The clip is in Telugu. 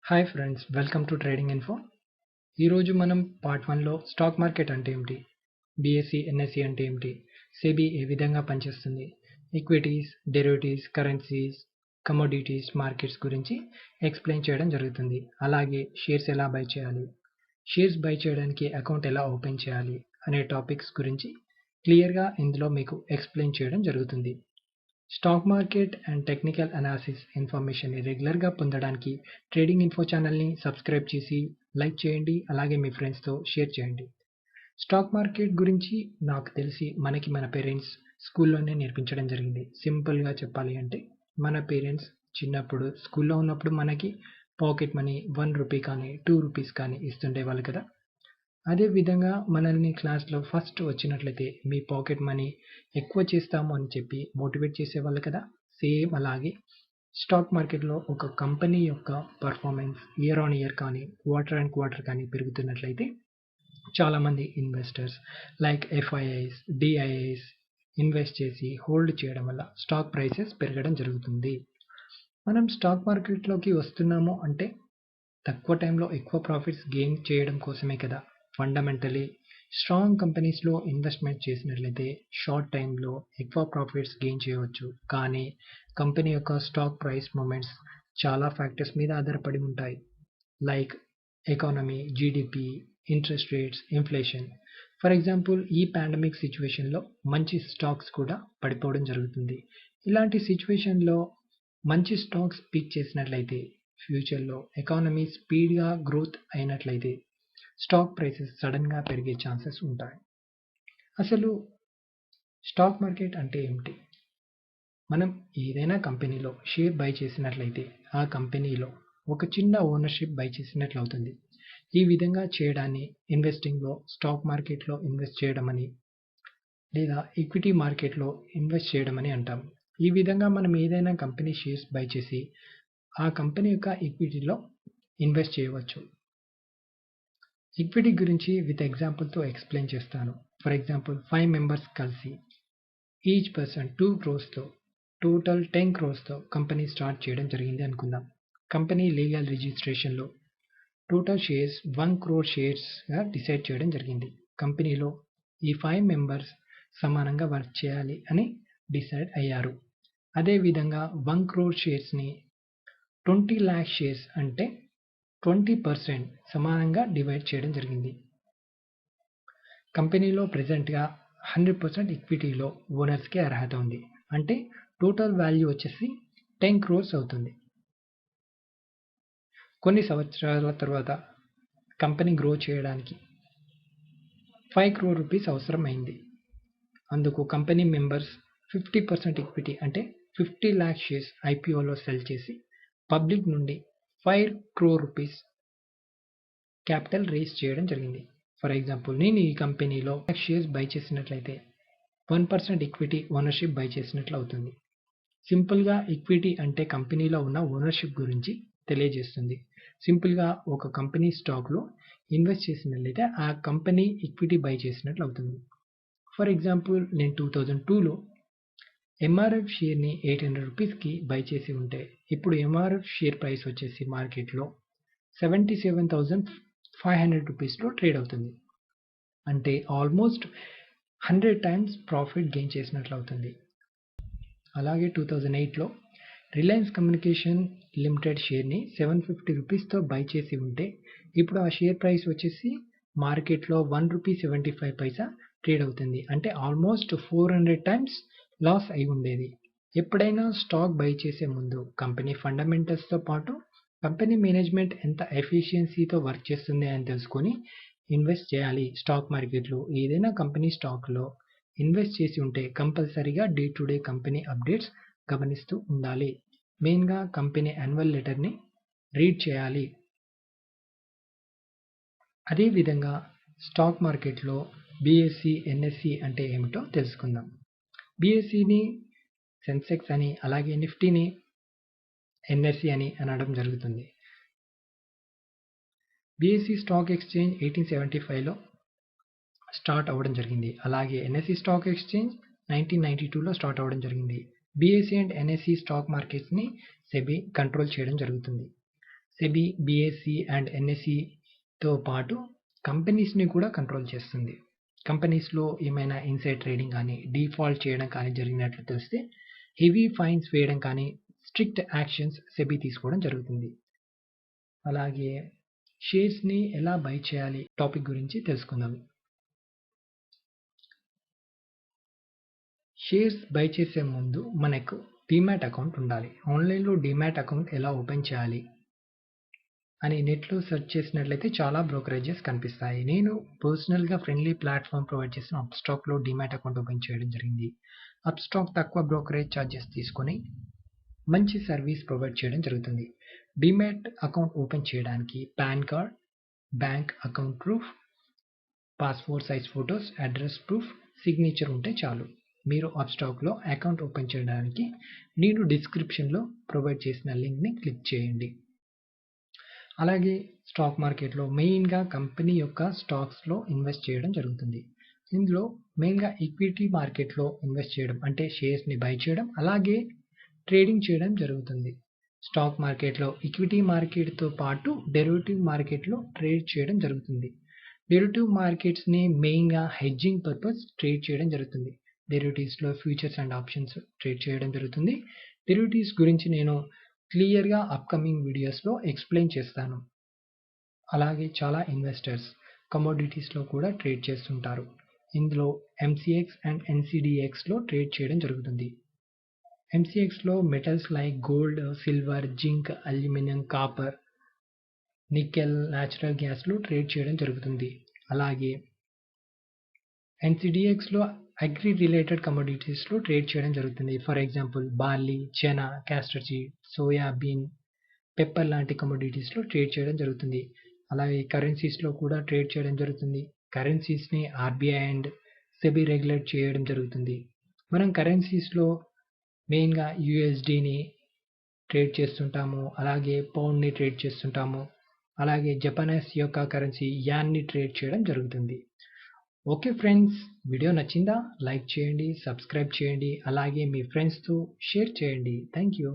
Hi friends, welcome to trading info. ఈరోజు మనం పార్ట్ 1లో స్టాక్ మార్కెట్ అంటే ఏమిటి, బీఎస్సీ ఎన్ఎస్సీ అంటే ఏమిటి, సెబీ ఏ విధంగా పనిచేస్తుంది, equities, derivatives, currencies, commodities markets గురించి ఎక్స్ప్లెయిన్ చేయడం జరుగుతుంది. అలాగే షేర్స్ ఎలా బై చేయాలి, షేర్స్ బై చేయడానికి అకౌంట్ ఎలా ఓపెన్ చేయాలి అనే టాపిక్స్ గురించి క్లియర్గా ఇందులో మీకు ఎక్స్ప్లెయిన్ చేయడం జరుగుతుంది. Stock market and technical analysis ఇన్ఫర్మేషన్ని రెగ్యులర్గా పొందడానికి ట్రేడింగ్ ఇన్ఫో ఛానల్ని సబ్స్క్రైబ్ చేసి లైక్ చేయండి. అలాగే మీ ఫ్రెండ్స్తో షేర్ చేయండి. స్టాక్ మార్కెట్ గురించి నాకు తెలిసి మనకి మన పేరెంట్స్ స్కూల్లోనే నేర్పించడం జరిగింది. సింపుల్గా చెప్పాలి అంటే మన పేరెంట్స్ చిన్నప్పుడు స్కూల్లో ఉన్నప్పుడు మనకి పాకెట్ మనీ 1 రూపీ కానీ 2 రూపీస్ కానీ ఇస్తుండేవాళ్ళు కదా. అదే విధంగా మనల్ని క్లాస్లో ఫస్ట్ వచ్చినట్లయితే మీ పాకెట్ మనీ ఎక్కువ చేస్తాము అని చెప్పి మోటివేట్ చేసేవాళ్ళు కదా. సేమ్ అలాగే స్టాక్ మార్కెట్లో ఒక కంపెనీ యొక్క పర్ఫార్మెన్స్ ఇయర్ ఆన్ ఇయర్ కానీ క్వార్టర్ అండ్ క్వార్టర్ కానీ పెరుగుతున్నట్లయితే చాలామంది investors like FIIs, DIIs invest చేసి హోల్డ్ చేయడం వల్ల స్టాక్ ప్రైసెస్ పెరగడం జరుగుతుంది. మనం స్టాక్ మార్కెట్లోకి వస్తున్నాము అంటే తక్కువ టైంలో ఎక్కువ ప్రాఫిట్స్ గెయిన్ చేయడం కోసమే కదా. ఫండమెంటలీ స్ట్రాంగ్ కంపెనీస్లో ఇన్వెస్ట్మెంట్ చేసినట్లయితే షార్ట్ టైంలో ఎక్కువ ప్రాఫిట్స్ గెయిన్ చేయవచ్చు. కానీ కంపెనీ యొక్క స్టాక్ ప్రైస్ మూమెంట్స్ చాలా ఫ్యాక్టర్స్ మీద ఆధారపడి ఉంటాయి. Like economy, GDP, interest rates, inflation. For example ఈ పాండమిక్ సిచ్యువేషన్లో మంచి స్టాక్స్ కూడా పడిపోవడం జరుగుతుంది. ఇలాంటి సిచ్యువేషన్లో మంచి స్టాక్స్ పిక్ చేసినట్లయితే ఫ్యూచర్లో ఎకానమీ స్పీడ్గా గ్రోత్ అయినట్లయితే స్టాక్ ప్రైసెస్ సడన్గా పెరిగే ఛాన్సెస్ ఉంటాయి. అసలు స్టాక్ మార్కెట్ అంటే ఏమిటి? మనం ఏదైనా కంపెనీలో షేర్ బై చేసినట్లయితే ఆ కంపెనీలో ఒక చిన్న ఓనర్షిప్ బై చేసినట్లు అవుతుంది. ఈ విధంగా చేయడాన్ని ఇన్వెస్టింగ్లో స్టాక్ మార్కెట్లో ఇన్వెస్ట్ చేయడం అని లేదా ఈక్విటీ మార్కెట్లో ఇన్వెస్ట్ చేయడం అని అంటాం. ఈ విధంగా మనం ఏదైనా కంపెనీ షేర్స్ బై చేసి ఆ కంపెనీ యొక్క ఈక్విటీలో ఇన్వెస్ట్ చేయవచ్చు. ఈక్విటీ గురించి విత్ ఎగ్జాంపుల్తో ఎక్స్ప్లెయిన్ చేస్తాను. ఫర్ ఎగ్జాంపుల్ 5 మెంబర్స్ కలిసి each person 2 crores total 10 crores company start చేయడం జరిగింది అనుకుందాం. కంపెనీ లీగల్ రిజిస్ట్రేషన్లో టోటల్ షేర్స్ 1 crore షేర్స్గా డిసైడ్ చేయడం జరిగింది. కంపెనీలో ఈ 5 మెంబర్స్ సమానంగా వర్క్ చేయాలి అని డిసైడ్ అయ్యారు. అదేవిధంగా 1 crore షేర్స్ని 20 lakh షేర్స్ అంటే 20% సమానంగా డివైడ్ చేయడం జరిగింది. కంపెనీలో ప్రెజెంట్గా 100% ఈక్విటీలో ఓనర్స్కే అర్హత ఉంది. అంటే టోటల్ వాల్యూ వచ్చేసి 10 crores అవుతుంది. కొన్ని సంవత్సరాల తర్వాత కంపెనీ గ్రో చేయడానికి 5 crore రూపీస్ అవసరం అయింది. అందుకు కంపెనీ మెంబర్స్ 50% ఈక్విటీ అంటే 50 lakh షేర్స్ ఐపీఓలో సెల్ చేసి పబ్లిక్ నుండి 5 crore రూపీస్ క్యాపిటల్ రేస్ చేయడం జరిగింది. ఫర్ ఎగ్జాంపుల్ నేను ఈ కంపెనీలో షేర్స్ బై చేసినట్లయితే 1% ఈక్విటీ ఓనర్షిప్ బై చేసినట్లు అవుతుంది. సింపుల్గా ఈక్విటీ అంటే కంపెనీలో ఉన్న ఓనర్షిప్ గురించి తెలియజేస్తుంది. సింపుల్గా ఒక కంపెనీ స్టాక్లో ఇన్వెస్ట్ చేసినట్లయితే ఆ కంపెనీ ఈక్విటీ బై చేసినట్లు అవుతుంది. ఫర్ ఎగ్జాంపుల్ నేను 2002లో ఎంఆర్ఎఫ్ షేర్ని 800 రూపీస్కి బై చేసి ఉంటే ఇప్పుడు ఎంఆర్ఎఫ్ షేర్ ప్రైస్ వచ్చేసి మార్కెట్లో 77,500 రూపీస్లో ట్రేడ్ అవుతుంది. అంటే ఆల్మోస్ట్ 100 times ప్రాఫిట్ గెయిన్ చేసినట్లు అవుతుంది. అలాగే 2008లో రిలయన్స్ కమ్యూనికేషన్ లిమిటెడ్ షేర్ని 750 రూపీస్తో బై చేసి ఉంటే ఇప్పుడు ఆ షేర్ ప్రైస్ వచ్చేసి మార్కెట్లో 1.75 రూపీ ట్రేడ్ అవుతుంది. అంటే ఆల్మోస్ట్ 400 times లాస్ అయి ఉండేది. ఎప్పుడైనా స్టాక్ బై చేసే ముందు కంపెనీ ఫండమెంటల్స్తో పాటు కంపెనీ మేనేజ్మెంట్ ఎంత ఎఫిషియన్సీతో వర్క్ చేస్తుంది అని తెలుసుకొని ఇన్వెస్ట్ చేయాలి. స్టాక్ మార్కెట్లో ఏదైనా కంపెనీ స్టాక్లో ఇన్వెస్ట్ చేసి ఉంటే కంపల్సరీగా day to day company updates గమనిస్తూ ఉండాలి. మెయిన్గా కంపెనీ యాన్యువల్ లెటర్ని రీడ్ చేయాలి. అదేవిధంగా స్టాక్ మార్కెట్లో బీఎస్సీ, ఎన్ఎస్సీ అంటే ఏమిటో తెలుసుకుందాం. బీఎస్సీని సెన్సెక్స్ అని, అలాగే నిఫ్టీని ఎన్ఎస్సీ అని అనడం జరుగుతుంది. బీఎస్సీ స్టాక్ ఎక్స్చేంజ్ 1875లో స్టార్ట్ అవ్వడం జరిగింది. అలాగే ఎన్ఎస్సీ స్టాక్ ఎక్స్చేంజ్ 1992లో స్టార్ట్ అవ్వడం జరిగింది. బీఎస్సీ అండ్ ఎన్ఎస్సీ స్టాక్ మార్కెట్స్ని సెబీ కంట్రోల్ చేయడం జరుగుతుంది. సెబీ బిఎస్సి అండ్ ఎన్ఎస్సితో పాటు కంపెనీస్ని కూడా కంట్రోల్ చేస్తుంది. కంపెనీస్లో ఏమైనా ఇన్సైడ్ ట్రేడింగ్ కానీ డిఫాల్ట్ చేయడం కానీ జరిగినట్లు తెలిస్తే హెవీ ఫైన్స్ వేయడం కానీ స్ట్రిక్ట్ యాక్షన్స్ సెబీ తీసుకోవడం జరుగుతుంది. అలాగే షేర్స్ని ఎలా బై చేయాలి టాపిక్ గురించి తెలుసుకుందాం. షేర్స్ బై చేసే ముందు మనకు డిమాట్ అకౌంట్ ఉండాలి. ఆన్లైన్లో డిమాట్ అకౌంట్ ఎలా ఓపెన్ చేయాలి అని నెట్లో సెర్చ్ చేసినట్లయితే చాలా బ్రోకరేజెస్ కనిపిస్తాయి. నేను పర్సనల్గా ఫ్రెండ్లీ ప్లాట్ఫామ్ ప్రొవైడ్ చేసిన అప్స్టాక్లో డిమాట్ అకౌంట్ ఓపెన్ చేయడం జరిగింది. అప్స్టాక్ తక్కువ బ్రోకరేజ్ ఛార్జెస్ తీసుకొని మంచి సర్వీస్ ప్రొవైడ్ చేయడం జరుగుతుంది. డిమాట్ అకౌంట్ ఓపెన్ చేయడానికి pan card, bank account proof, passport size photos, address proof, signature ఉంటే చాలు. మీరు అప్స్టాక్లో అకౌంట్ ఓపెన్ చేయడానికి నేను డిస్క్రిప్షన్లో ప్రొవైడ్ చేసిన లింక్ని క్లిక్ చేయండి. అలాగే స్టాక్ మార్కెట్లో మెయిన్గా కంపెనీ యొక్క స్టాక్స్లో ఇన్వెస్ట్ చేయడం జరుగుతుంది. ఇందులో మెయిన్గా ఈక్విటీ మార్కెట్లో ఇన్వెస్ట్ చేయడం అంటే షేర్స్ని బై చేయడం అలాగే ట్రేడింగ్ చేయడం జరుగుతుంది. స్టాక్ మార్కెట్లో ఈక్విటీ మార్కెట్తో పాటు డెరివేటివ్ మార్కెట్లో ట్రేడ్ చేయడం జరుగుతుంది. డెరివేటివ్ మార్కెట్స్ని మెయిన్గా హెడ్జింగ్ పర్పస్ ట్రేడ్ చేయడం జరుగుతుంది. డెరివేటివ్స్లో ఫ్యూచర్స్ అండ్ ఆప్షన్స్ ట్రేడ్ చేయడం జరుగుతుంది. డెరివేటివ్స్ గురించి నేను క్లియర్గా అప్కమింగ్ వీడియోస్లో ఎక్స్ప్లెయిన్ చేస్తాను. అలాగే చాలా ఇన్వెస్టర్స్ కమోడిటీస్లో కూడా ట్రేడ్ చేస్తుంటారు. ఇందులో ఎంసీఎక్స్ అండ్ ఎన్సీడీఎక్స్లో ట్రేడ్ చేయడం జరుగుతుంది. ఎంసీఎక్స్లో metals like gold, silver, zinc, aluminium, copper, nickel, natural గ్యాస్లో ట్రేడ్ చేయడం జరుగుతుంది. అలాగే ఎన్సీడీఎక్స్లో అగ్రి రిలేటెడ్ కమోడిటీస్లో ట్రేడ్ చేయడం జరుగుతుంది. For example barley, chana, castor seed, soya bean, pepper లాంటి కమోడిటీస్లో ట్రేడ్ చేయడం జరుగుతుంది. అలాగే కరెన్సీస్లో కూడా ట్రేడ్ చేయడం జరుగుతుంది. కరెన్సీస్ని ఆర్బీఐ అండ్ సెబీ రెగ్యులేట్ చేయడం జరుగుతుంది. మనం కరెన్సీస్లో మెయిన్గా యూఎస్డీని ట్రేడ్ చేస్తుంటాము. అలాగే పౌండ్ని ట్రేడ్ చేస్తుంటాము. అలాగే జపనీస్ యొక్క కరెన్సీ యాన్ని ట్రేడ్ చేయడం జరుగుతుంది. ఓకే ఫ్రెండ్స్, వీడియో నచ్చిందా? లైక్ చేయండి, సబ్స్క్రైబ్ చేయండి, అలాగే మీ ఫ్రెండ్స్తో షేర్ చేయండి. Thank you.